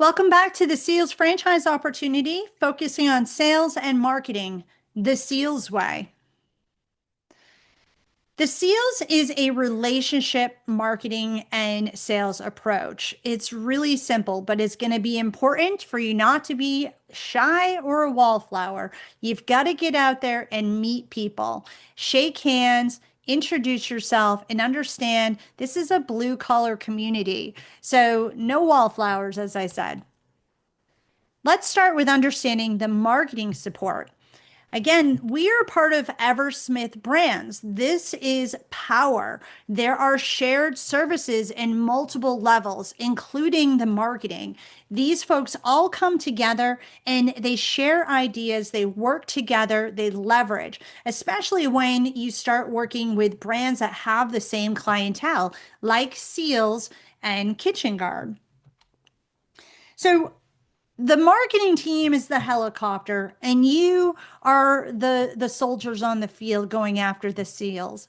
Welcome back to the SEALS franchise opportunity, focusing on sales and marketing the SEALS way. The SEALS is a relationship marketing and sales approach. It's really simple, but it's going to be important for you not to be shy or a wallflower. You've got to get out there and meet people, shake hands, introduce yourself, and understand this is a blue collar community. So, no wallflowers, as I said. Let's start with understanding the marketing support. Again, we are part of Eversmith Brands. This is power. There are shared services in multiple levels, including the marketing. These folks all come together and they share ideas, they work together, they leverage, especially when you start working with brands that have the same clientele, like Seals and Kitchen Guard. So the marketing team is the helicopter, and you are the soldiers on the field going after the sales,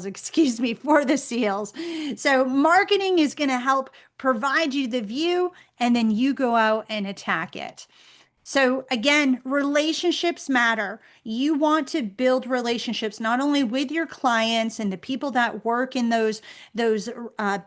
excuse me, for the SEALs. So marketing is going to help provide you the view, and then you go out and attack it. So again, relationships matter. You want to build relationships not only with your clients and the people that work in those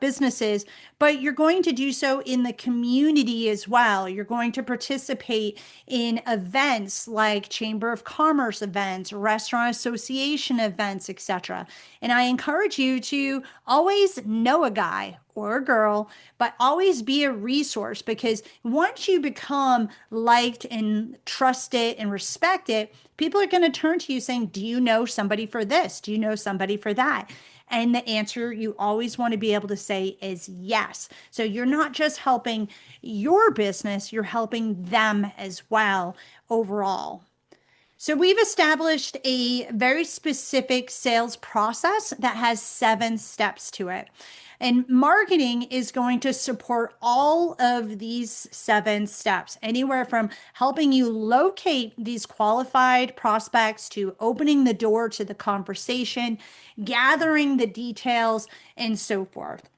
businesses, but you're going to do so in the community as well. You're going to participate in events like Chamber of Commerce events, restaurant association events, etc. And I encourage you to always know a guy or a girl, but always be a resource, because once you become liked and trusted and respected, people are going to turn to you saying, do you know somebody for this? Do you know somebody for that? And the answer you always want to be able to say is yes. So you're not just helping your business, you're helping them as well overall. So we've established a very specific sales process that has 7 steps to it. And marketing is going to support all of these 7 steps, anywhere from helping you locate these qualified prospects to opening the door to the conversation, gathering the details, and so forth.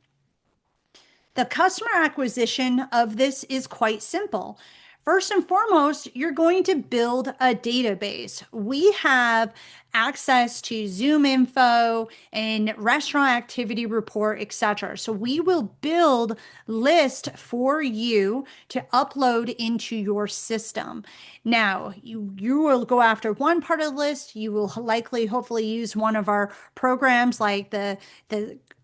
The customer acquisition of this is quite simple. First and foremost, you're going to build a database. We have access to Zoom info and restaurant activity report, etc. So we will build list for you to upload into your system. Now, you will go after one part of the list. You will likely, hopefully, use one of our programs like the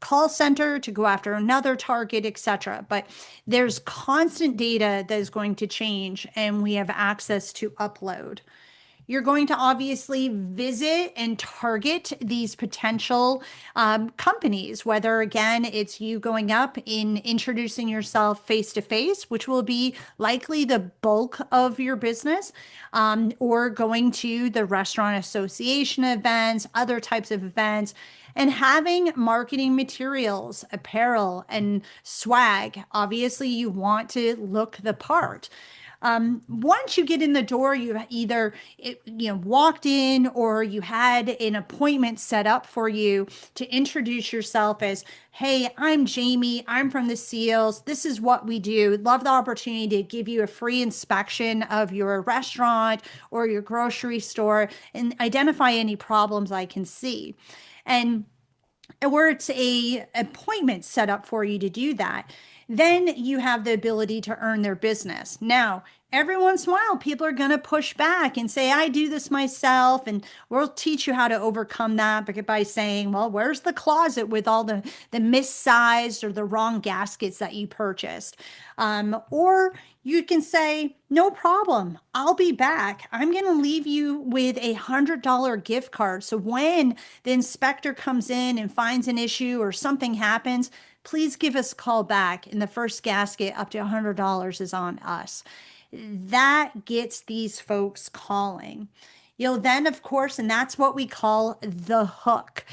call center to go after another target, etc. But there's constant data that is going to change, and we have access to upload. You're going to obviously visit and target these potential companies, whether again, it's you going up in introducing yourself face to face, which will be likely the bulk of your business, or going to the restaurant association events, other types of events, and having marketing materials, apparel, and swag. Obviously, you want to look the part. Once you get in the door, you either walked in or you had an appointment set up for you to introduce yourself as, hey, I'm Jamie. I'm from the SEALs. This is what we do. Love the opportunity to give you a free inspection of your restaurant or your grocery store and identify any problems I can see. And where it's a appointment set up for you to do that, then you have the ability to earn their business. Now, every once in a while, people are going to push back and say, I do this myself. And we'll teach you how to overcome that by saying, well, where's the closet with all the missized or the wrong gaskets that you purchased? Or you can say, no problem, I'll be back. I'm going to leave you with $100 gift card. So when the inspector comes in and finds an issue or something happens, please give us a call back. And the first gasket up to $100 is on us. That gets these folks calling. You'll then, of course, and that's what we call the hook.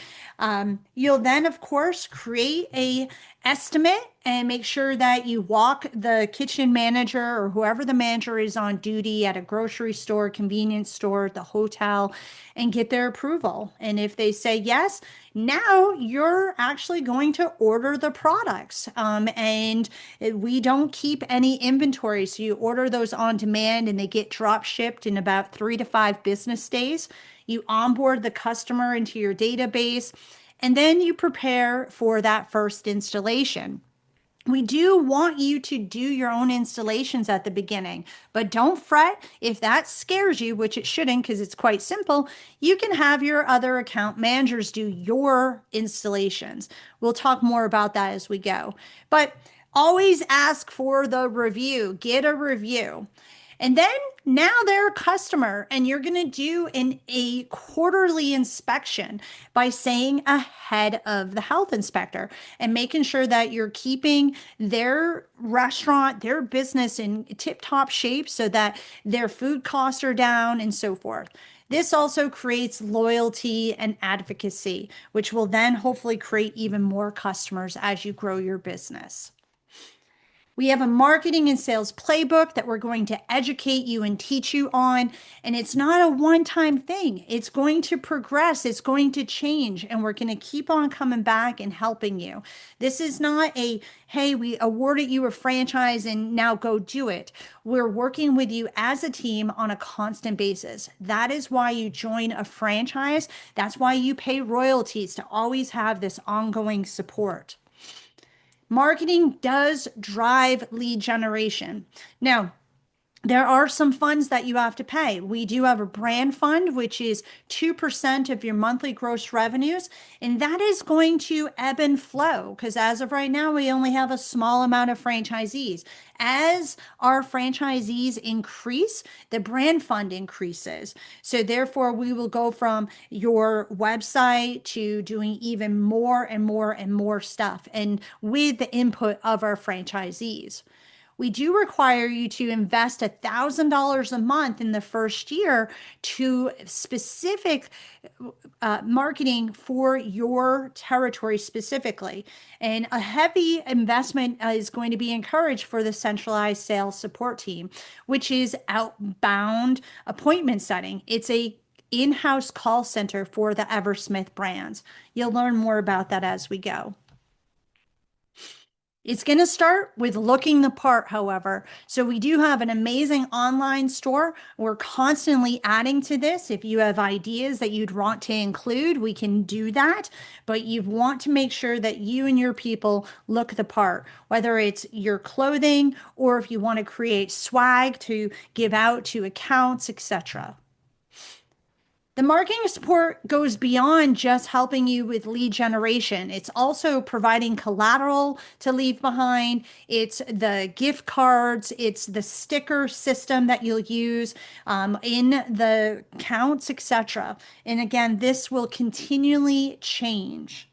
You'll then, of course, create estimate and make sure that you walk the kitchen manager or whoever the manager is on duty at a grocery store, convenience store, the hotel, and get their approval. And if they say yes, now you're actually going to order the products. And we don't keep any inventory. So you order those on demand and they get drop shipped in about 3 to 5 business days. You onboard the customer into your database, and then you prepare for that first installation. We do want you to do your own installations at the beginning, but don't fret if that scares you, which it shouldn't because it's quite simple. You can have your other account managers do your installations. We'll talk more about that as we go. But always ask for the review, get a review. And then now they're a customer, and you're going to do a quarterly inspection by staying ahead of the health inspector and making sure that you're keeping their restaurant, their business in tip-top shape so that their food costs are down and so forth. This also creates loyalty and advocacy, which will then hopefully create even more customers as you grow your business. We have a marketing and sales playbook that we're going to educate you and teach you on. And it's not a one-time thing. It's going to progress. It's going to change. And we're going to keep on coming back and helping you. This is not a, hey, we awarded you a franchise and now go do it. We're working with you as a team on a constant basis. That is why you join a franchise. That's why you pay royalties to always have this ongoing support. Marketing does drive lead generation. Now, there are some funds that you have to pay. We do have a brand fund, which is 2% of your monthly gross revenues, and that is going to ebb and flow because as of right now, we only have a small amount of franchisees. As our franchisees increase, the brand fund increases. So therefore, we will go from your website to doing even more and more and more stuff, and with the input of our franchisees. We do require you to invest $1,000 a month in the first year to specific marketing for your territory specifically. And a heavy investment is going to be encouraged for the centralized sales support team, which is outbound appointment setting. It's a in-house call center for the Eversmith brands. You'll learn more about that as we go. It's going to start with looking the part, however. So we do have an amazing online store. We're constantly adding to this. If you have ideas that you'd want to include, we can do that. But you want to make sure that you and your people look the part, whether it's your clothing or if you want to create swag to give out to accounts, etc. The marketing support goes beyond just helping you with lead generation. It's also providing collateral to leave behind. It's the gift cards. It's the sticker system that you'll use in the counts, etc. And again, this will continually change.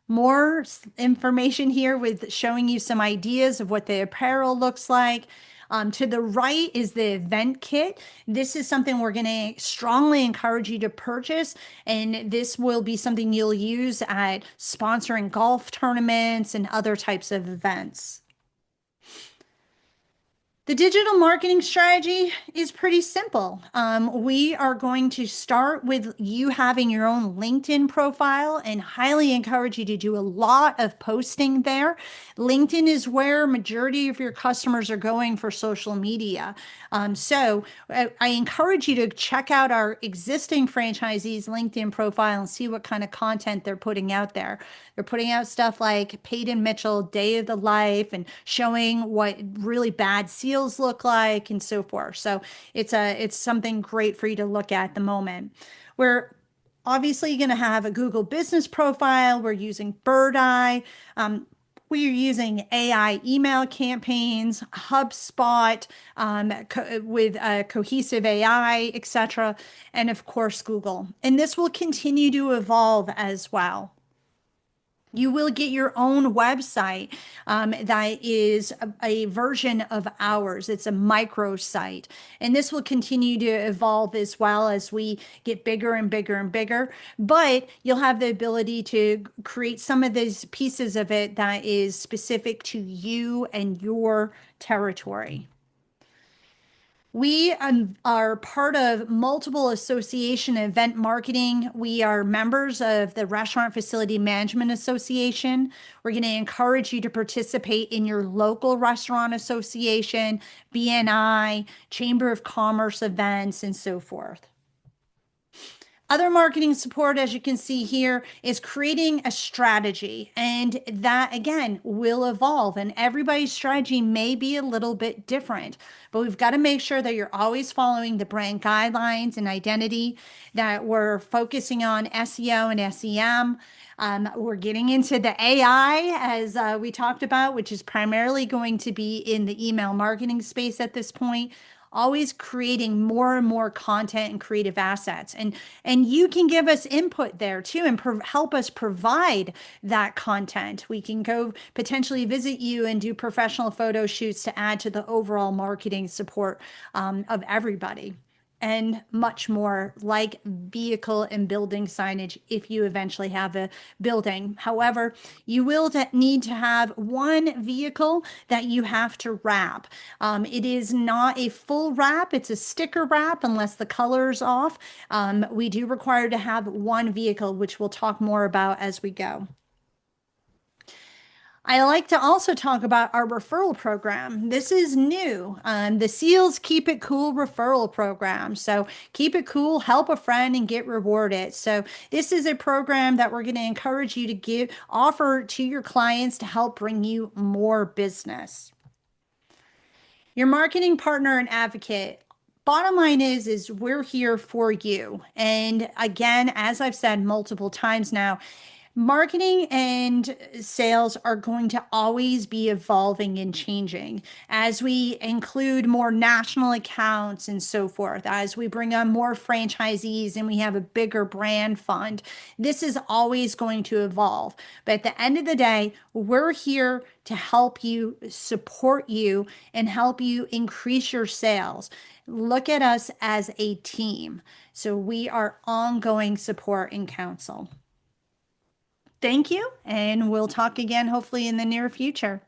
More information here with showing you some ideas of what the apparel looks like. To the right is the event kit. This is something we're going to strongly encourage you to purchase, and this will be something you'll use at sponsoring golf tournaments and other types of events. The digital marketing strategy is pretty simple. We are going to start with you having your own LinkedIn profile and highly encourage you to do a lot of posting there. LinkedIn is where majority of your customers are going for social media. So I encourage you to check out our existing franchisees' LinkedIn profile and see what kind of content they're putting out there. They're putting out stuff like Peyton Mitchell, Day of the Life, and showing what really bad SEALs look like and so forth. So it's something great for you to look at the moment. We're obviously going to have a Google business profile. We're using Bird Eye. We are using AI email campaigns, HubSpot with cohesive AI, etc., and of course, Google. And this will continue to evolve as well. You will get your own website that is a version of ours. It's a micro site. And this will continue to evolve as well as we get bigger and bigger and bigger. But you'll have the ability to create some of these pieces of it that is specific to you and your territory. We are part of multiple association event marketing. We are members of the Restaurant Facility Management Association. We're going to encourage you to participate in your local restaurant association, BNI, Chamber of Commerce events, and so forth. Other marketing support, as you can see here, is creating a strategy. And that, again, will evolve. And everybody's strategy may be a little bit different. But we've got to make sure that you're always following the brand guidelines and identity, that we're focusing on SEO and SEM. We're getting into the AI, as we talked about, which is primarily going to be in the email marketing space at this point, always creating more and more content and creative assets. And you can give us input there too and help us provide that content. We can go potentially visit you and do professional photo shoots to add to the overall marketing support of everybody, and much more, like vehicle and building signage if you eventually have a building. However, you will need to have one vehicle that you have to wrap. It is not a full wrap, it's a sticker wrap unless the color is off. We do require to have one vehicle, which we'll talk more about as we go. I like to also talk about our referral program. This is new, the SEALS Keep It Cool referral program. So keep it cool, help a friend, and get rewarded. So this is a program that we're going to encourage you to offer to your clients to help bring you more business. Your marketing partner and advocate. Bottom line is we're here for you. And again, as I've said multiple times now, marketing and sales are going to always be evolving and changing as we include more national accounts and so forth, as we bring on more franchisees and we have a bigger brand fund. This is always going to evolve. But at the end of the day, we're here to help you, support you, and help you increase your sales. Look at us as a team. So we are ongoing support and counsel. Thank you, and we'll talk again hopefully in the near future.